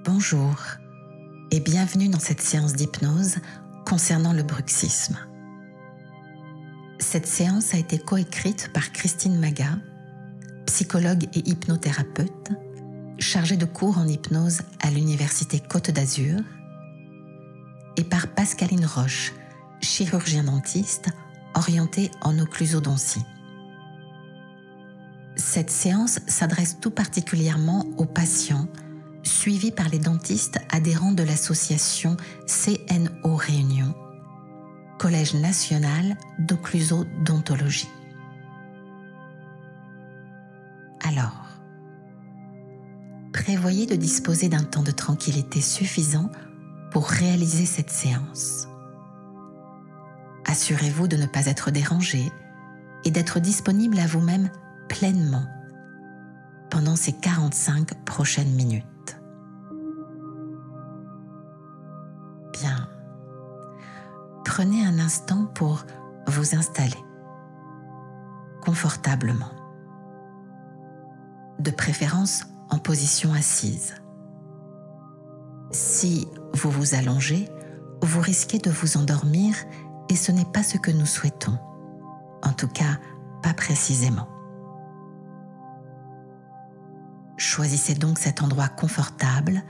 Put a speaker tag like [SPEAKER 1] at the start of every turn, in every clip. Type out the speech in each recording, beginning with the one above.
[SPEAKER 1] Bonjour et bienvenue dans cette séance d'hypnose concernant le bruxisme. Cette séance a été coécrite par Christine Maga, psychologue et hypnothérapeute, chargée de cours en hypnose à l'Université Côte d'Azur, et par Pascaline Roche, chirurgien-dentiste orienté en occlusodontie. Cette séance s'adresse tout particulièrement aux patients suivis par les dentistes adhérents de l'association CNO Réunion, Collège national d'occlusodontologie. Alors, prévoyez de disposer d'un temps de tranquillité suffisant pour réaliser cette séance. Assurez-vous de ne pas être dérangé et d'être disponible à vous-même pleinement pendant ces 45 prochaines minutes. Bien. Prenez un instant pour vous installer confortablement, de préférence en position assise. Si vous vous allongez, vous risquez de vous endormir et ce n'est pas ce que nous souhaitons, en tout cas pas précisément. Choisissez donc cet endroit confortable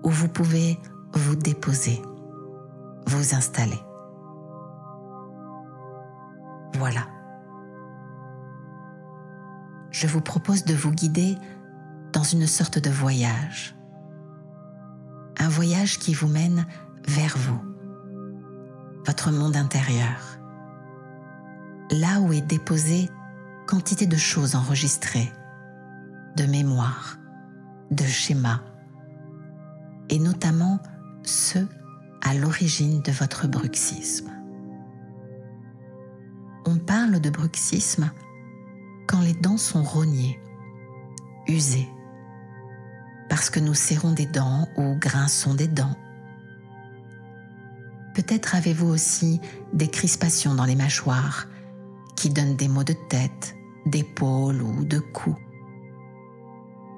[SPEAKER 1] où vous pouvez vous déposer, vous installer. Voilà. Je vous propose de vous guider dans une sorte de voyage. Un voyage qui vous mène vers vous, votre monde intérieur, là où est déposée quantité de choses enregistrées, de mémoires, de schémas, et notamment ceux à l'origine de votre bruxisme. On parle de bruxisme quand les dents sont rognées, usées, parce que nous serrons des dents ou grinçons des dents. Peut-être avez-vous aussi des crispations dans les mâchoires qui donnent des maux de tête, d'épaule ou de cou.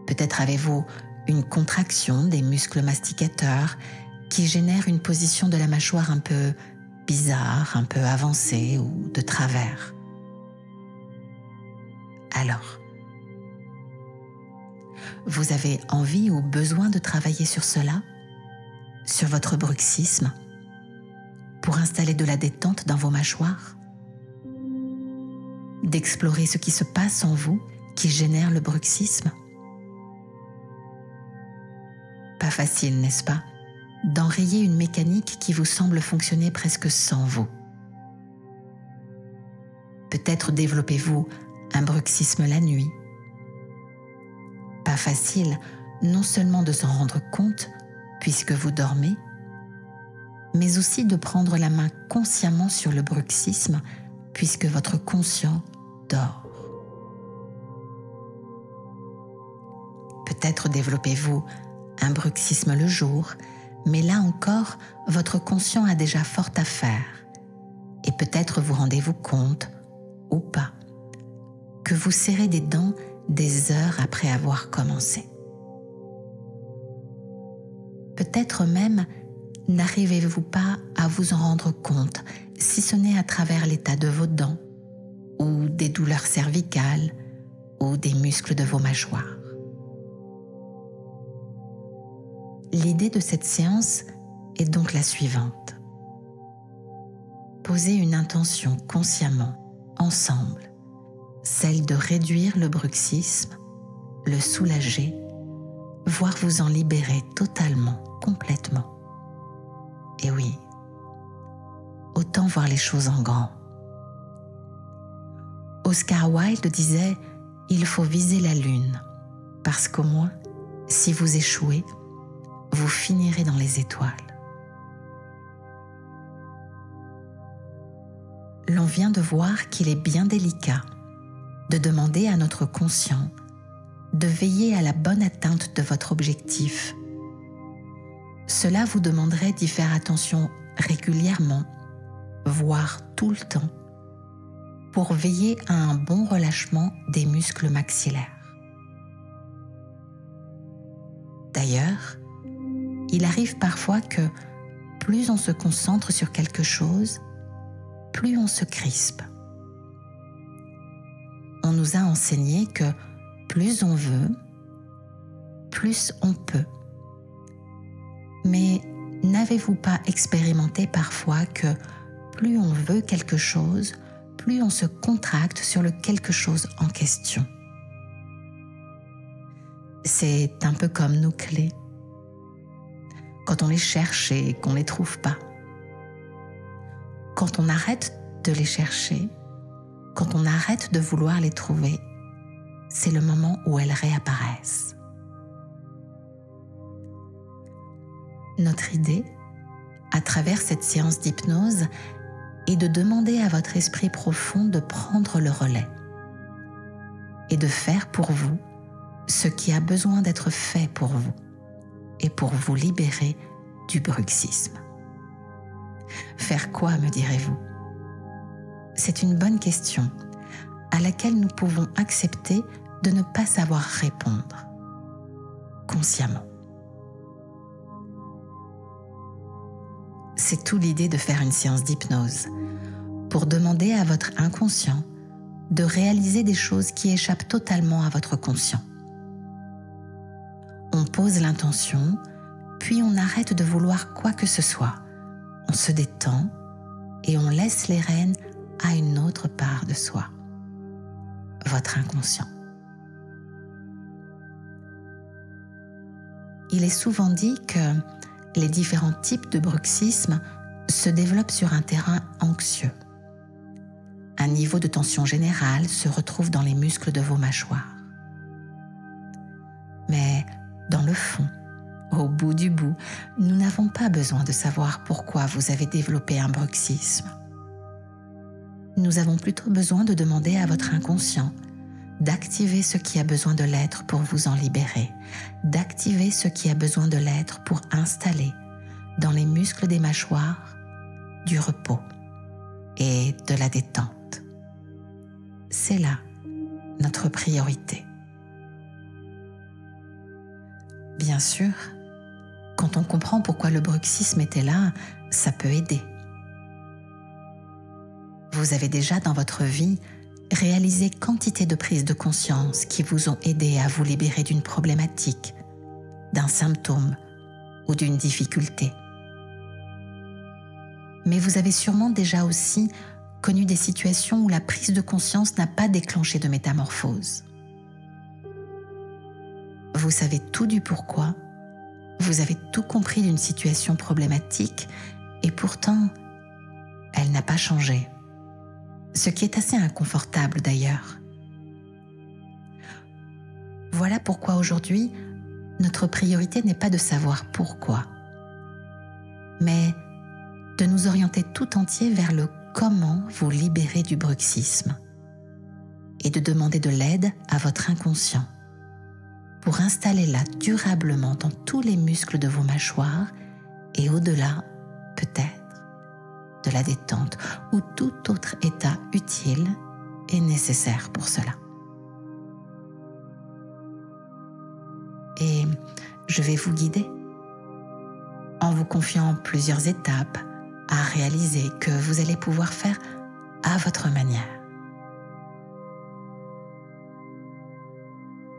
[SPEAKER 1] Peut-être avez-vous une contraction des muscles masticateurs qui génère une position de la mâchoire un peu bizarre, un peu avancée ou de travers. Alors, vous avez envie ou besoin de travailler sur cela, sur votre bruxisme, pour installer de la détente dans vos mâchoires, d'explorer ce qui se passe en vous qui génère le bruxisme. Pas facile, n'est-ce pas, d'enrayer une mécanique qui vous semble fonctionner presque sans vous. Peut-être développez-vous un bruxisme la nuit. Pas facile non seulement de s'en rendre compte puisque vous dormez, mais aussi de prendre la main consciemment sur le bruxisme puisque votre conscient dort. Peut-être développez-vous un bruxisme le jour, mais là encore, votre conscient a déjà fort à faire et peut-être vous rendez-vous compte, ou pas, que vous serrez des dents des heures après avoir commencé. Peut-être même n'arrivez-vous pas à vous en rendre compte, si ce n'est à travers l'état de vos dents, ou des douleurs cervicales, ou des muscles de vos mâchoires. L'idée de cette séance est donc la suivante. Posez une intention consciemment, ensemble, celle de réduire le bruxisme, le soulager, voire vous en libérer totalement, complètement. Et oui, autant voir les choses en grand. Oscar Wilde disait « Il faut viser la lune, parce qu'au moins, si vous échouez, vous finirez dans les étoiles. » L'on vient de voir qu'il est bien délicat de demander à notre conscient de veiller à la bonne atteinte de votre objectif. Cela vous demanderait d'y faire attention régulièrement, voire tout le temps, pour veiller à un bon relâchement des muscles maxillaires. D'ailleurs, il arrive parfois que plus on se concentre sur quelque chose, plus on se crispe. On nous a enseigné que plus on veut, plus on peut. Mais n'avez-vous pas expérimenté parfois que plus on veut quelque chose, plus on se contracte sur le quelque chose en question? C'est un peu comme nos clés. Quand on les cherche et qu'on ne les trouve pas. Quand on arrête de les chercher, quand on arrête de vouloir les trouver, c'est le moment où elles réapparaissent. Notre idée, à travers cette séance d'hypnose, est de demander à votre esprit profond de prendre le relais et de faire pour vous ce qui a besoin d'être fait pour vous et pour vous libérer du bruxisme. Faire quoi, me direz-vous? C'est une bonne question à laquelle nous pouvons accepter de ne pas savoir répondre consciemment. C'est tout l'idée de faire une séance d'hypnose, pour demander à votre inconscient de réaliser des choses qui échappent totalement à votre conscient. On pose l'intention, puis on arrête de vouloir quoi que ce soit. On se détend et on laisse les rênes à une autre part de soi, votre inconscient. Il est souvent dit que les différents types de bruxisme se développent sur un terrain anxieux. Un niveau de tension générale se retrouve dans les muscles de vos mâchoires. Mais dans le fond, au bout du bout, nous n'avons pas besoin de savoir pourquoi vous avez développé un bruxisme. Nous avons plutôt besoin de demander à votre inconscient d'activer ce qui a besoin de l'être pour vous en libérer, d'activer ce qui a besoin de l'être pour installer dans les muscles des mâchoires du repos et de la détente. C'est là notre priorité. Bien sûr, quand on comprend pourquoi le bruxisme était là, ça peut aider. Vous avez déjà dans votre vie réalisé quantité de prises de conscience qui vous ont aidé à vous libérer d'une problématique, d'un symptôme ou d'une difficulté. Mais vous avez sûrement déjà aussi connu des situations où la prise de conscience n'a pas déclenché de métamorphose. Vous savez tout du pourquoi, vous avez tout compris d'une situation problématique et pourtant, elle n'a pas changé. Ce qui est assez inconfortable d'ailleurs. Voilà pourquoi aujourd'hui, notre priorité n'est pas de savoir pourquoi, mais de nous orienter tout entier vers le comment vous libérer du bruxisme et de demander de l'aide à votre inconscient pour installer là durablement dans tous les muscles de vos mâchoires et au-delà, peut-être, de la détente ou tout autre état utile et nécessaire pour cela. Et je vais vous guider en vous confiant plusieurs étapes à réaliser que vous allez pouvoir faire à votre manière.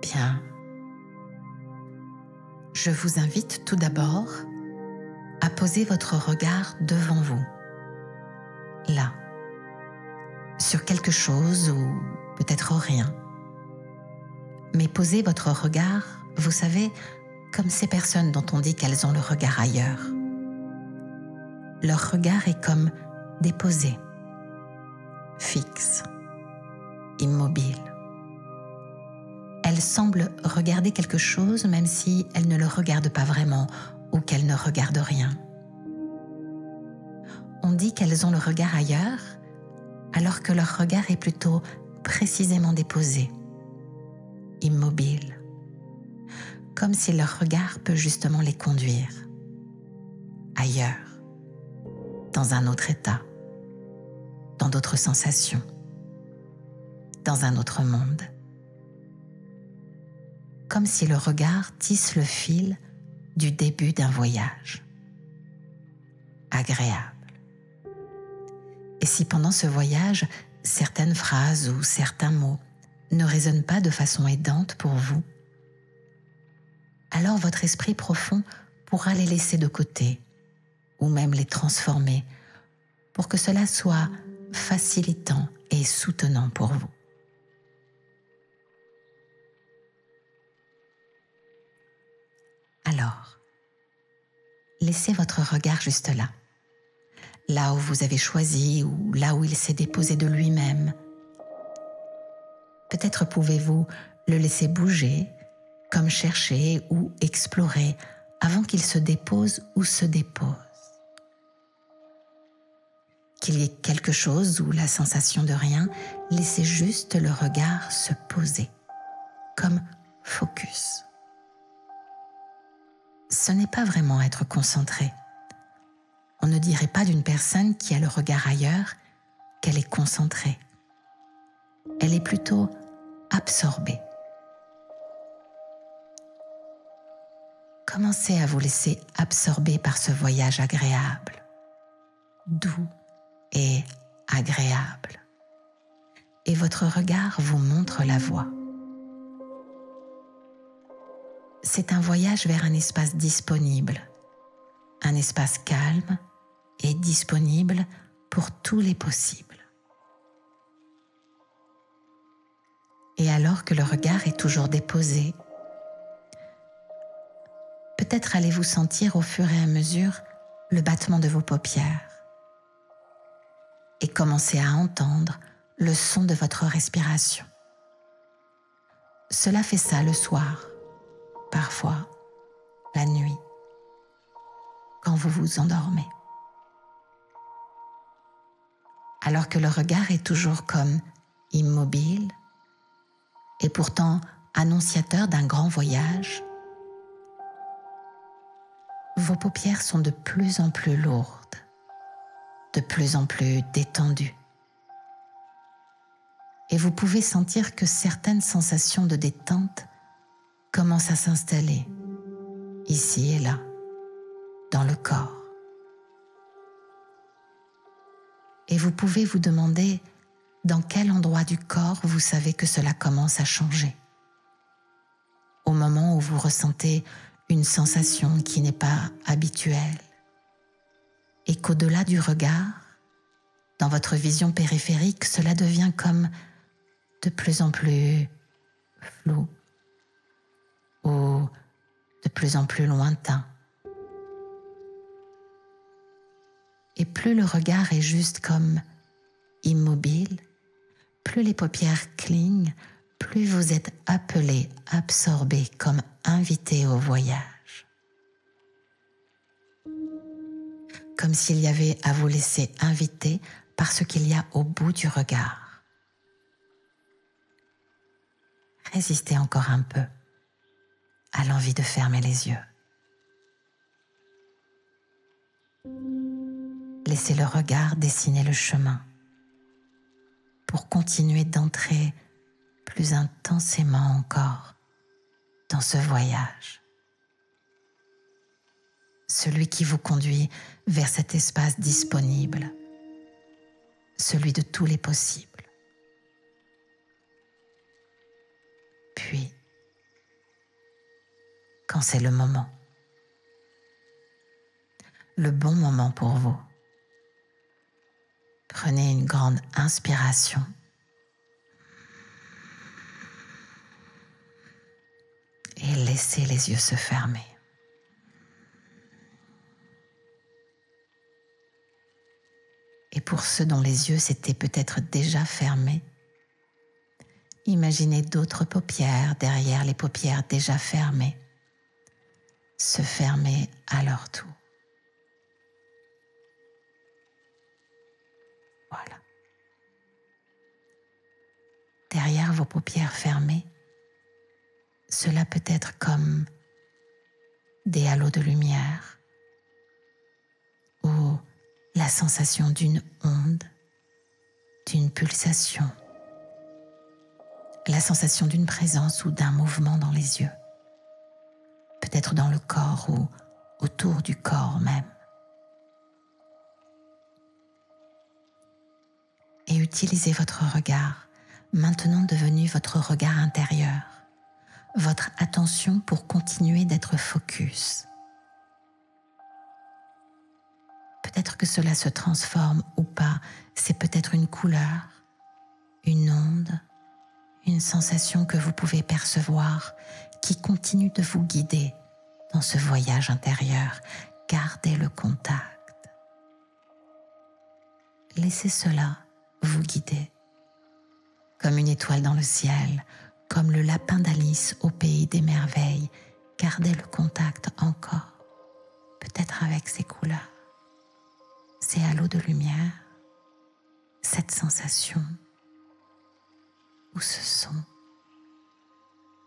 [SPEAKER 1] Bien. Je vous invite tout d'abord à poser votre regard devant vous. Là, sur quelque chose ou peut-être rien. Mais posez votre regard, vous savez, comme ces personnes dont on dit qu'elles ont le regard ailleurs. Leur regard est comme déposé, fixe, immobile. Elles semblent regarder quelque chose même si elles ne le regardent pas vraiment ou qu'elles ne regardent rien. On dit qu'elles ont le regard ailleurs, alors que leur regard est plutôt précisément déposé, immobile, comme si leur regard peut justement les conduire ailleurs, dans un autre état, dans d'autres sensations, dans un autre monde. Comme si le regard tisse le fil du début d'un voyage agréable. Et si pendant ce voyage, certaines phrases ou certains mots ne résonnent pas de façon aidante pour vous, alors votre esprit profond pourra les laisser de côté ou même les transformer pour que cela soit facilitant et soutenant pour vous. Alors, laissez votre regard juste là, là où vous avez choisi ou là où il s'est déposé de lui-même. Peut-être pouvez-vous le laisser bouger, comme chercher ou explorer avant qu'il se dépose ou se dépose. Qu'il y ait quelque chose ou la sensation de rien, laissez juste le regard se poser, comme focus. Ce n'est pas vraiment être concentré. On ne dirait pas d'une personne qui a le regard ailleurs qu'elle est concentrée. Elle est plutôt absorbée. Commencez à vous laisser absorber par ce voyage agréable, doux et agréable. Et votre regard vous montre la voie. C'est un voyage vers un espace disponible, un espace calme et disponible pour tous les possibles. Et alors que le regard est toujours déposé, peut-être allez-vous sentir au fur et à mesure le battement de vos paupières et commencer à entendre le son de votre respiration. Cela fait ça le soir, parfois la nuit, quand vous vous endormez. Alors que le regard est toujours comme immobile et pourtant annonciateur d'un grand voyage, vos paupières sont de plus en plus lourdes, de plus en plus détendues. Et vous pouvez sentir que certaines sensations de détente commencent à s'installer, ici et là, dans le corps. Et vous pouvez vous demander dans quel endroit du corps vous savez que cela commence à changer. Au moment où vous ressentez une sensation qui n'est pas habituelle et qu'au-delà du regard, dans votre vision périphérique, cela devient comme de plus en plus flou ou de plus en plus lointain. Et plus le regard est juste comme immobile, plus les paupières clignent, plus vous êtes appelé, absorbé, comme invité au voyage. Comme s'il y avait à vous laisser inviter par ce qu'il y a au bout du regard. Résistez encore un peu à l'envie de fermer les yeux. Laissez le regard dessiner le chemin pour continuer d'entrer plus intensément encore dans ce voyage. Celui qui vous conduit vers cet espace disponible, celui de tous les possibles. Puis, quand c'est le moment, le bon moment pour vous, prenez une grande inspiration et laissez les yeux se fermer. Et pour ceux dont les yeux s'étaient peut-être déjà fermés, imaginez d'autres paupières derrière les paupières déjà fermées, se fermer à leur tour. Voilà. Derrière vos paupières fermées, cela peut être comme des halos de lumière ou la sensation d'une onde, d'une pulsation, la sensation d'une présence ou d'un mouvement dans les yeux. peut-être dans le corps ou autour du corps même. Et utilisez votre regard, maintenant devenu votre regard intérieur, votre attention pour continuer d'être focus. Peut-être que cela se transforme ou pas, c'est peut-être une couleur, une onde, une sensation que vous pouvez percevoir qui continue de vous guider dans ce voyage intérieur. Gardez le contact. Laissez cela vous guider. Comme une étoile dans le ciel, comme le lapin d'Alice au pays des merveilles, gardez le contact encore, peut-être avec ces couleurs, ces halos de lumière, cette sensation ou ce son,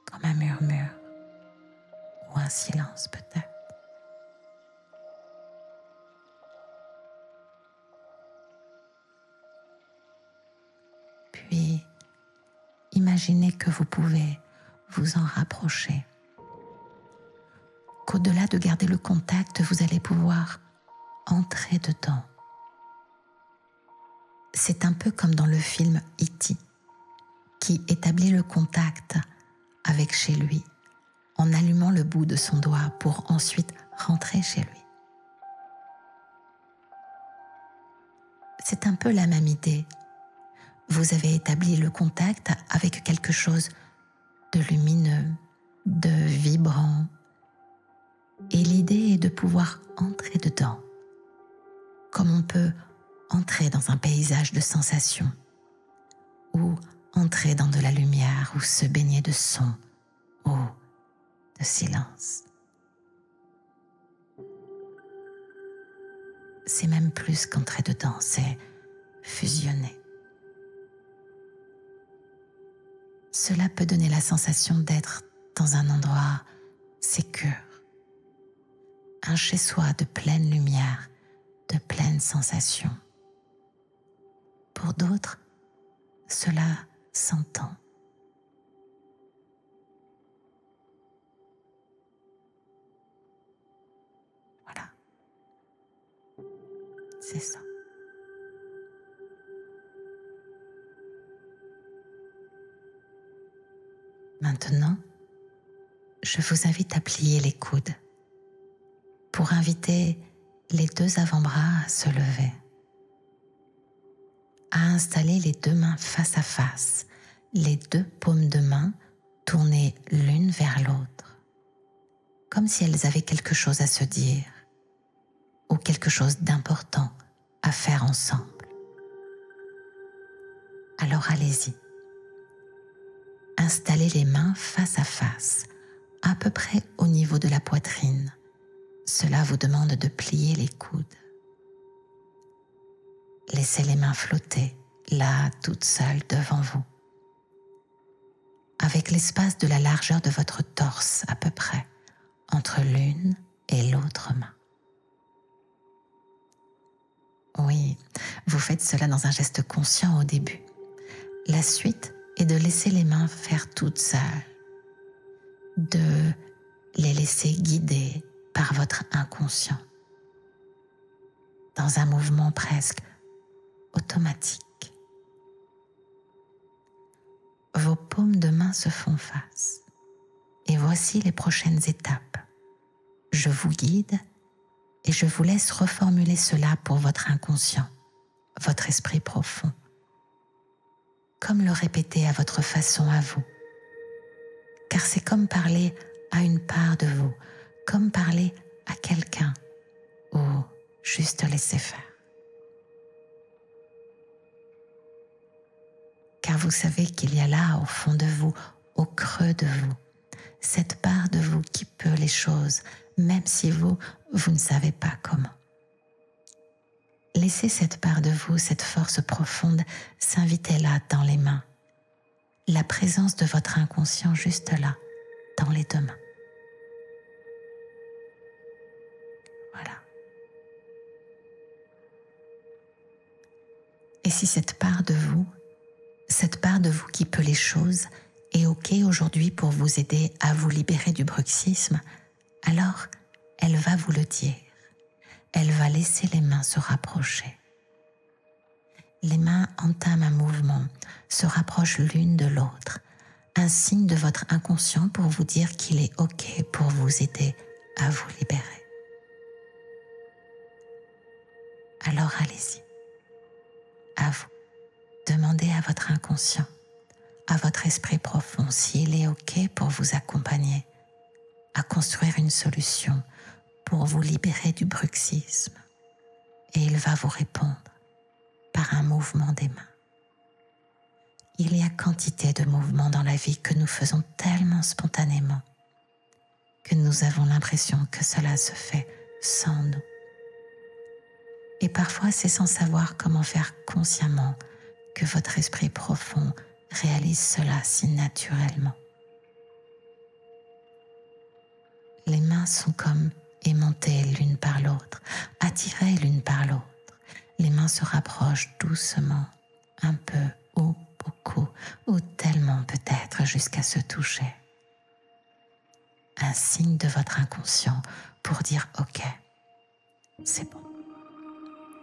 [SPEAKER 1] comme un murmure ou un silence peut-être. Puis, imaginez que vous pouvez vous en rapprocher, qu'au-delà de garder le contact, vous allez pouvoir entrer dedans. C'est un peu comme dans le film E.T., qui établit le contact avec chez lui en allumant le bout de son doigt pour ensuite rentrer chez lui. C'est un peu la même idée. Vous avez établi le contact avec quelque chose de lumineux, de vibrant, et l'idée est de pouvoir entrer dedans, comme on peut entrer dans un paysage de sensations, ou entrer dans de la lumière, ou se baigner de son, ou de silence. C'est même plus qu'entrer dedans, c'est fusionner. Cela peut donner la sensation d'être dans un endroit sécure, un chez-soi de pleine lumière, de pleine sensation. Pour d'autres, cela s'entend. Voilà. C'est ça. Maintenant, je vous invite à plier les coudes pour inviter les deux avant-bras à se lever, à installer les deux mains face à face, les deux paumes de main tournées l'une vers l'autre, comme si elles avaient quelque chose à se dire ou quelque chose d'important à faire ensemble. Alors allez-y. Installez les mains face à face, à peu près au niveau de la poitrine. Cela vous demande de plier les coudes. Laissez les mains flotter, là, toutes seules devant vous, avec l'espace de la largeur de votre torse à peu près, entre l'une et l'autre main. Oui, vous faites cela dans un geste conscient au début. La suite est de laisser les mains faire toutes seules, de les laisser guider par votre inconscient, dans un mouvement presque automatique. Vos paumes de main se font face, et voici les prochaines étapes. Je vous guide et je vous laisse reformuler cela pour votre inconscient, votre esprit profond, comme le répéter à votre façon à vous. Car c'est comme parler à une part de vous, comme parler à quelqu'un, ou juste laisser faire. Car vous savez qu'il y a là, au fond de vous, au creux de vous, cette part de vous qui peut les choses, même si vous ne savez pas comment. Laissez cette part de vous, cette force profonde, s'inviter là, dans les mains. La présence de votre inconscient juste là, dans les deux mains. Voilà. Et si cette part de vous qui peut les choses, est OK aujourd'hui pour vous aider à vous libérer du bruxisme, alors elle va vous le dire. Elle va laisser les mains se rapprocher. Les mains entament un mouvement, se rapprochent l'une de l'autre, un signe de votre inconscient pour vous dire qu'il est OK pour vous aider à vous libérer. Alors allez-y, à vous. Demandez à votre inconscient, à votre esprit profond, s'il est OK pour vous accompagner à construire une solution pour vous libérer du bruxisme. Et il va vous répondre par un mouvement des mains. Il y a quantité de mouvements dans la vie que nous faisons tellement spontanément que nous avons l'impression que cela se fait sans nous. Et parfois, c'est sans savoir comment faire consciemment que votre esprit profond réalise cela si naturellement. Les mains sont comme aimantées l'une par l'autre, attirées l'une par l'autre. Les mains se rapprochent doucement, un peu ou beaucoup, ou tellement peut-être jusqu'à se toucher. Un signe de votre inconscient pour dire « OK, c'est bon,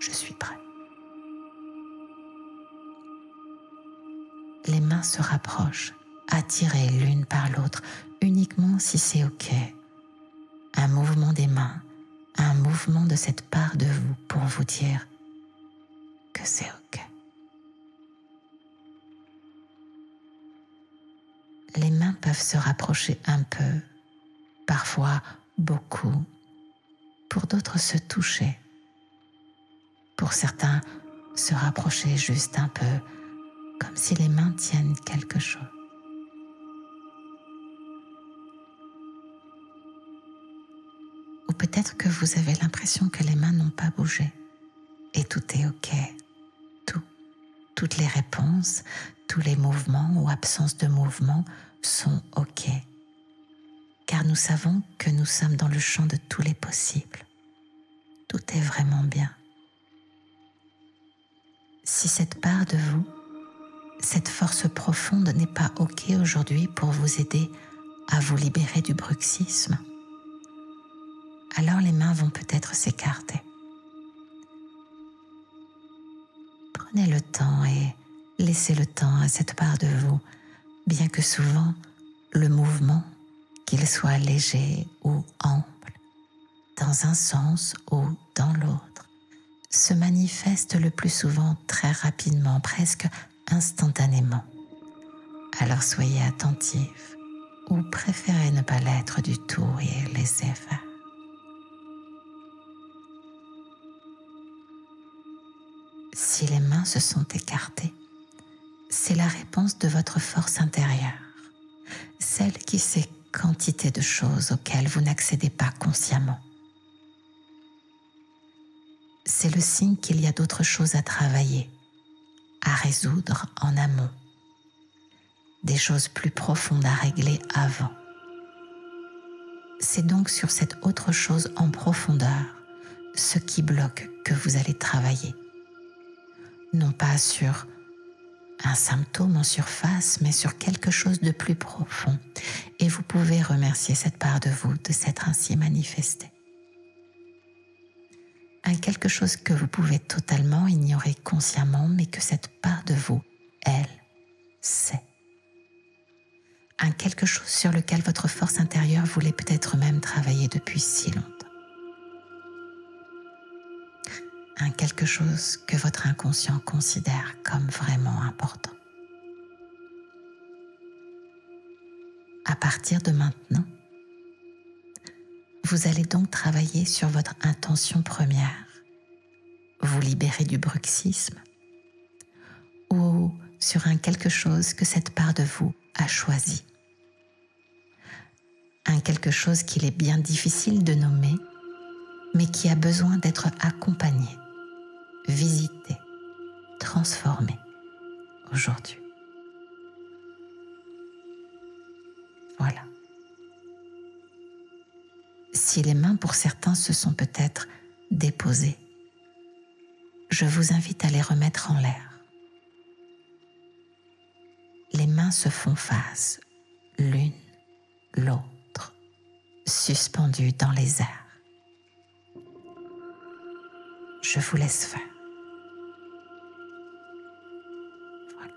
[SPEAKER 1] je suis prêt ». Les mains se rapprochent, attirées l'une par l'autre, uniquement si c'est OK. Un mouvement des mains, un mouvement de cette part de vous pour vous dire que c'est OK. Les mains peuvent se rapprocher un peu, parfois beaucoup, pour d'autres se toucher, pour certains se rapprocher juste un peu, comme si les mains tiennent quelque chose. Ou peut-être que vous avez l'impression que les mains n'ont pas bougé et tout est OK. Toutes les réponses, tous les mouvements ou absences de mouvements sont OK. Car nous savons que nous sommes dans le champ de tous les possibles. Tout est vraiment bien. Si cette part de vous, cette force profonde n'est pas OK aujourd'hui pour vous aider à vous libérer du bruxisme, alors les mains vont peut-être s'écarter. Prenez le temps et laissez le temps à cette part de vous, bien que souvent le mouvement, qu'il soit léger ou ample, dans un sens ou dans l'autre, se manifeste le plus souvent très rapidement, presque instantanément. Alors soyez attentifs ou préférez ne pas l'être du tout et laissez faire. Si les mains se sont écartées, c'est la réponse de votre force intérieure, celle qui sait quantité de choses auxquelles vous n'accédez pas consciemment. C'est le signe qu'il y a d'autres choses à travailler, à résoudre en amont, des choses plus profondes à régler avant. C'est donc sur cette autre chose en profondeur, ce qui bloque, que vous allez travailler. Non pas sur un symptôme en surface, mais sur quelque chose de plus profond. Et vous pouvez remercier cette part de vous de s'être ainsi manifestée. Un quelque chose que vous pouvez totalement ignorer consciemment, mais que cette part de vous, elle, sait. Un quelque chose sur lequel votre force intérieure voulait peut-être même travailler depuis si longtemps. Un quelque chose que votre inconscient considère comme vraiment important. À partir de maintenant, vous allez donc travailler sur votre intention première, vous libérer du bruxisme, ou sur un quelque chose que cette part de vous a choisi. Un quelque chose qu'il est bien difficile de nommer, mais qui a besoin d'être accompagné, visité, transformé aujourd'hui. Voilà. Si les mains pour certains se sont peut-être déposées, je vous invite à les remettre en l'air. Les mains se font face, l'une, l'autre, suspendu dans les airs. Je vous laisse faire. Voilà.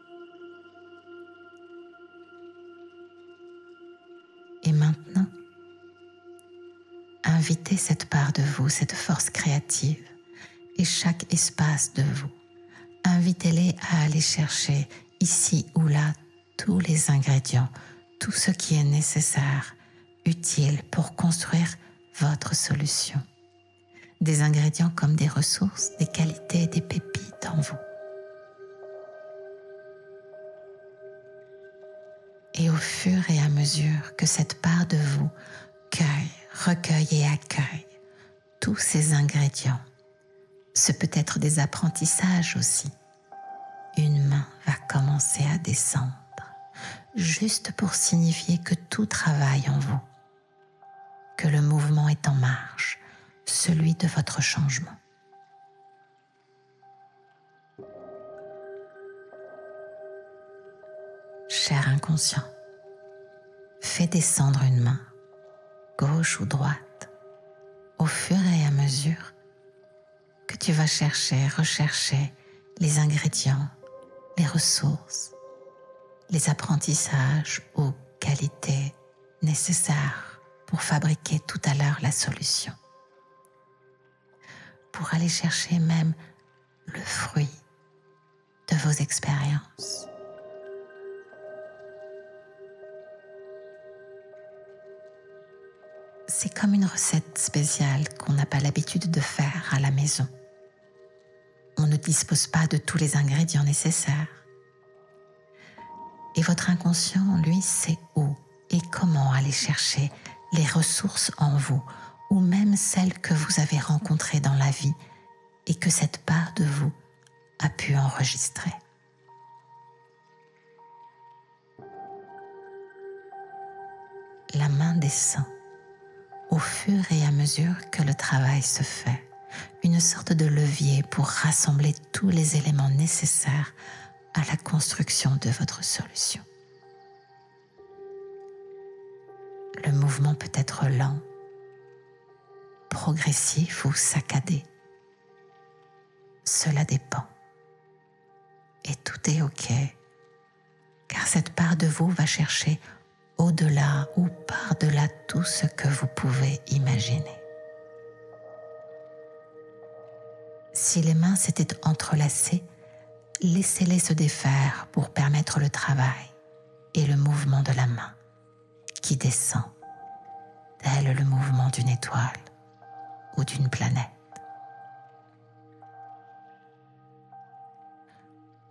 [SPEAKER 1] Et maintenant, invitez cette part de vous, cette force créative et chaque espace de vous. Invitez-les à aller chercher ici ou là tous les ingrédients, tout ce qui est nécessaire, utile pour construire votre solution. Des ingrédients comme des ressources, des qualités, des pépites en vous. Et au fur et à mesure que cette part de vous recueille et accueille tous ces ingrédients, ce peut être des apprentissages aussi. Une main va commencer à descendre, juste pour signifier que tout travaille en vous, que le mouvement est en marche, celui de votre changement. Cher inconscient, fais descendre une main, gauche ou droite, au fur et à mesure que tu vas rechercher les ingrédients, les ressources, les apprentissages ou qualités nécessaires pour fabriquer tout à l'heure la solution. Pour aller chercher même le fruit de vos expériences. C'est comme une recette spéciale qu'on n'a pas l'habitude de faire à la maison. On ne dispose pas de tous les ingrédients nécessaires. Et votre inconscient, lui, sait où et comment aller chercher les ressources en vous, ou même celles que vous avez rencontrées dans la vie et que cette part de vous a pu enregistrer. La main descend au fur et à mesure que le travail se fait, une sorte de levier pour rassembler tous les éléments nécessaires à la construction de votre solution. Le mouvement peut être lent, progressif ou saccadé. Cela dépend. Et tout est OK, car cette part de vous va chercher au-delà ou par-delà tout ce que vous pouvez imaginer. Si les mains s'étaient entrelacées, laissez-les se défaire pour permettre le travail et le mouvement de la main qui descend, tel le mouvement d'une étoile ou d'une planète.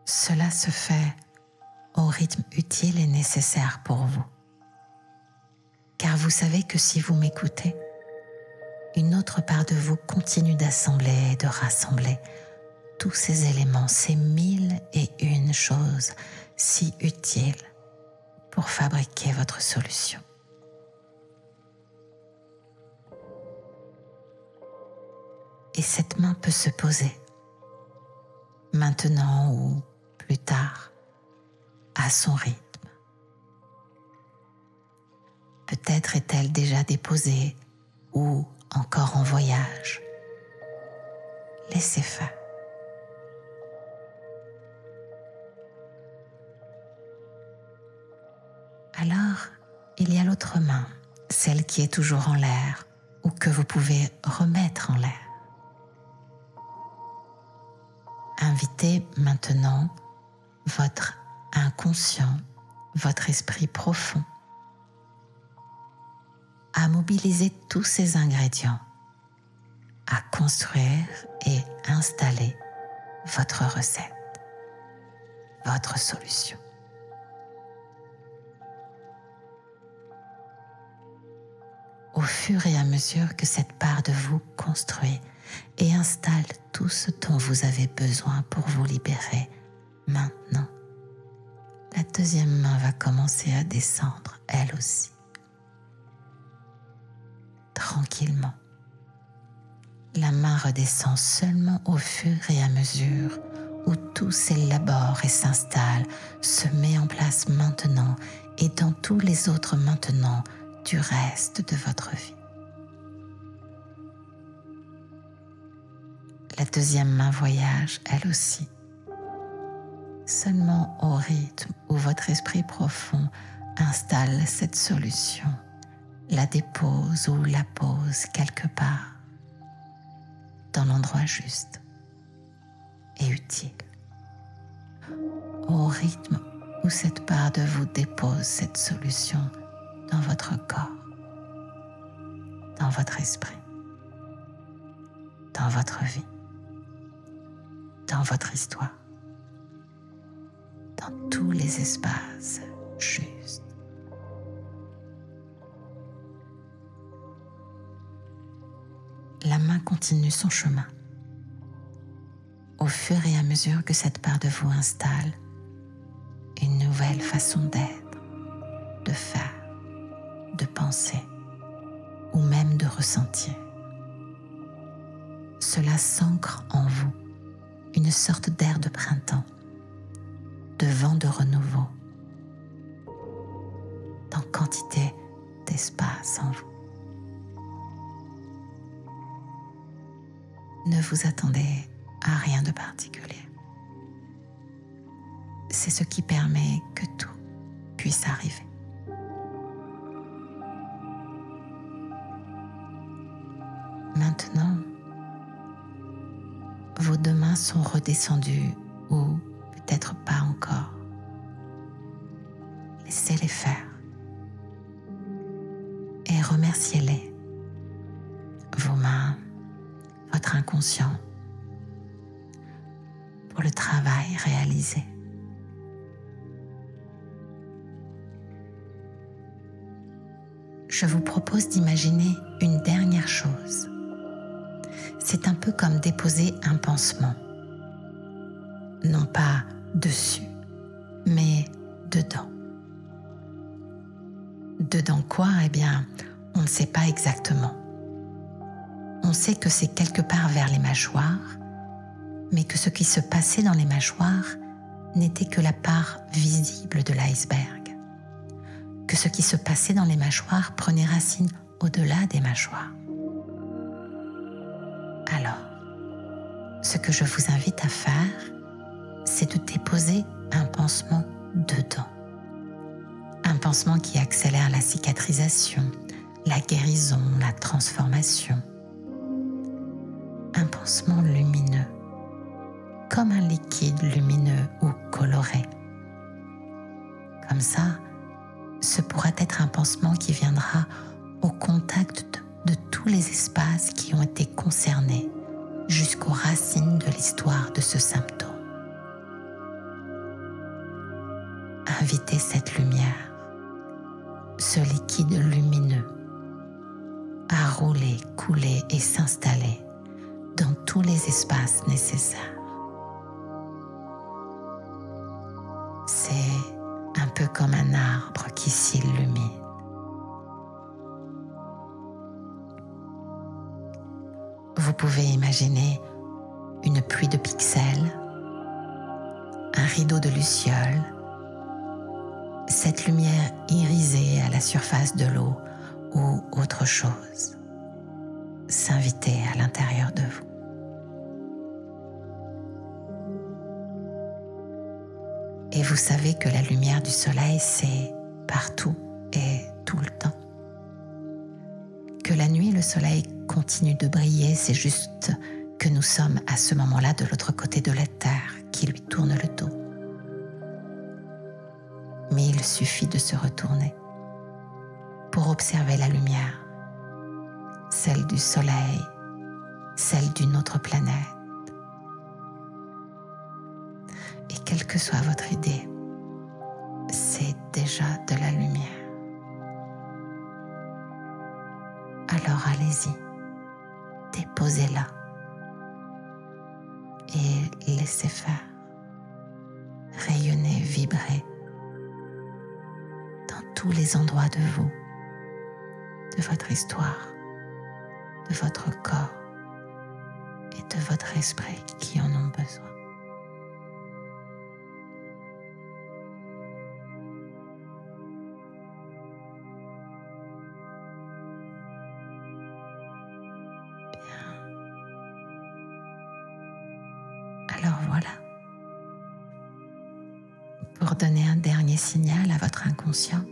[SPEAKER 1] Cela se fait au rythme utile et nécessaire pour vous. Car vous savez que si vous m'écoutez, une autre part de vous continue d'assembler et de rassembler tous ces éléments, ces 1001 choses si utiles pour fabriquer votre solution. Et cette main peut se poser, maintenant ou plus tard, à son rythme. Peut-être est-elle déjà déposée ou encore en voyage. Laissez faire. Alors, il y a l'autre main, celle qui est toujours en l'air ou que vous pouvez remettre en l'air. Invitez maintenant votre inconscient, votre esprit profond à mobiliser tous ces ingrédients, à construire et installer votre recette, votre solution. Au fur et à mesure que cette part de vous construit et installe tout ce dont vous avez besoin pour vous libérer maintenant, la deuxième main va commencer à descendre, elle aussi. Tranquillement. La main redescend seulement au fur et à mesure où tout s'élabore et s'installe, se met en place maintenant et dans tous les autres maintenant du reste de votre vie. La deuxième main voyage, elle aussi, seulement au rythme où votre esprit profond installe cette solution, la dépose ou la pose quelque part, dans l'endroit juste et utile, au rythme où cette part de vous dépose cette solution dans votre corps, dans votre esprit, dans votre vie, dans votre histoire, dans tous les espaces justes. La main continue son chemin. Au fur et à mesure que cette part de vous installe une nouvelle façon d'être, de faire, de penser ou même de ressentir. Cela s'ancre en vous, une sorte d'air de printemps, de vent de renouveau, dans quantité d'espace en vous. Ne vous attendez à rien de particulier. C'est ce qui permet que tout puisse arriver. Maintenant, vos deux mains sont redescendues ou peut-être pas encore. Laissez-les faire et remerciez-les. Vos mains, votre inconscient, pour le travail réalisé. Je vous propose d'imaginer une dernière chose. C'est un peu comme déposer un pansement. Non pas dessus, mais dedans. Dedans quoi? Eh bien, on ne sait pas exactement. On sait que c'est quelque part vers les mâchoires, mais que ce qui se passait dans les mâchoires n'était que la part visible de l'iceberg. Que ce qui se passait dans les mâchoires prenait racine au-delà des mâchoires. Alors, ce que je vous invite à faire, c'est de déposer un pansement dedans. Un pansement qui accélère la cicatrisation, la guérison, la transformation. Un pansement lumineux, comme un liquide lumineux ou coloré. Comme ça, ce pourra être un pansement qui viendra au contact de tous les espaces qui ont été concernés jusqu'aux racines de l'histoire de ce symptôme. Invitez cette lumière, ce liquide lumineux, à rouler, couler et s'installer dans tous les espaces nécessaires. C'est un peu comme un arbre qui s'illumine. Vous pouvez imaginer une pluie de pixels, un rideau de lucioles, cette lumière irisée à la surface de l'eau ou autre chose s'inviter à l'intérieur de vous. Et vous savez que la lumière du soleil, c'est partout et tout le temps. Que la nuit, le soleil continue de briller, c'est juste que nous sommes à ce moment-là de l'autre côté de la terre qui lui tourne le dos. Mais il suffit de se retourner pour observer la lumière, celle du soleil, celle d'une autre planète. Et quelle que soit votre idée, c'est déjà de la lumière. Alors allez-y, déposez-la et laissez faire, rayonner, vibrer dans tous les endroits de vous, de votre histoire, de votre corps et de votre esprit qui en ont besoin. Alors voilà. Pour donner un dernier signal à votre inconscient,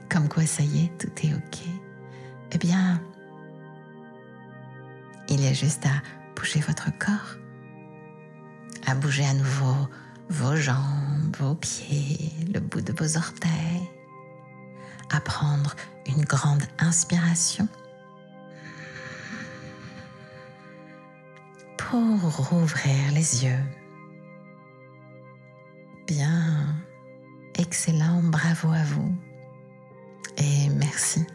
[SPEAKER 1] comme quoi ça y est, tout est ok, eh bien, il est juste à bouger votre corps, à bouger à nouveau vos jambes, vos pieds, le bout de vos orteils, à prendre une grande inspiration pour rouvrir les yeux. Bien, excellent, bravo à vous et merci.